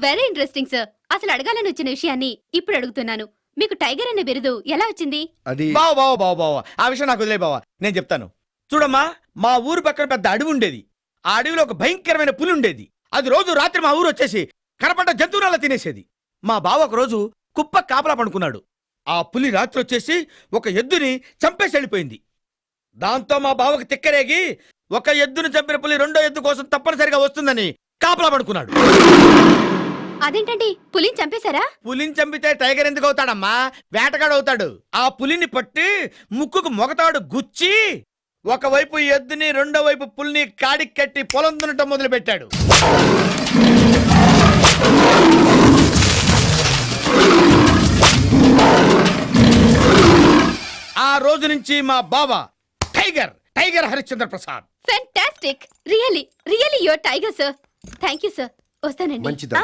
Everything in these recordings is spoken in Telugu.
Very interesting sir. అసలు అడగాలని వచ్చిన విషయాన్ని ఇప్పుడు అడుగుతున్నాను. మీకు టైగర్ అనే బిరుదు ఎలా వచ్చింది? అది బావా ఆ విషయం నాకు వదిలే బావా, నేను చెప్తాను. చూడమ్మా, మా ఊరు పక్కన పెద్ద అడవి ఉండేది. ఆ అడవిలో ఒక భయంకరమైన పులి ఉండేది. అది రోజు రాత్రి మా ఊరు వచ్చేసి కనపడ్డ జంతువునల్లా తినేసేది. మా బావ ఒక రోజు కుప్ప కాపలా పడుకున్నాడు. ఆ పులి రాత్రి వచ్చేసి ఒక ఎద్దుని చంపేసి వెళ్ళిపోయింది. దాంతో మా బావకు తిక్కరేగి ఒక ఎద్దును చంపిన పులి రెండో ఎద్దు కోసం తప్పనిసరిగా వస్తుందని కాపలా పడుకున్నాడు. అదేంటండి, పులిని చంపేశారా? పులిని చంపితే టైగర్ ఎందుకు అవుతాడమ్మా? వేటగాడు అవుతాడు. ఆ పులిని పట్టి ముక్కుకు మొగతాడు గుచ్చి ఒకవైపు ఎద్దుని రెండో వైపు పులిని కాడికి కట్టి పొలం దున్నటం మొదలు పెట్టాడు. ఆ రోజు నుంచి మా బావ tiger Harishchandra Prasad. Fantastic. Really your tiger sir. Thank you sir. వస్తానండి. మంచిదా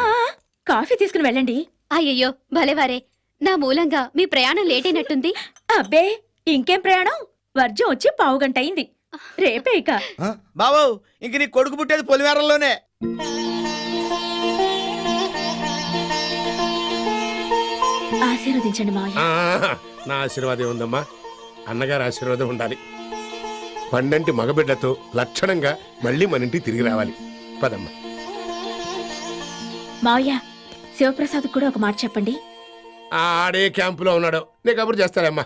కాఫీ తీసుకుని వెళ్ళండి. అయ్యయ్యో భలేవారే, నా మూలంగా మీ ప్రయాణం లేట్ అయినట్టుంది. అబ్బే, ఇంకేం ప్రయాణం? వర్జం వచ్చి పావుగంట అయింది. రేపే ఇక. బాబు, ఇంక నీ కొడుకు పుట్టేది పొలిమేరల్లోనే. ఆశీర్వదించండి మావయ్య. నా ఆశీర్వాదం ఉందమ్మా. అన్నగారి ఆశీర్వాదం ఉండాలి. పండంటి మగబిడ్డతో లక్షణంగా మళ్ళీ మన ఇంటికి తిరిగి రావాలి. పదమ్మా. మావయ్య, శివప్రసాద్ కూడా ఒక మాట చెప్పండి. ఆడే క్యాంపులో ఉన్నాడు, నీ కబురు చేస్తానమ్మా.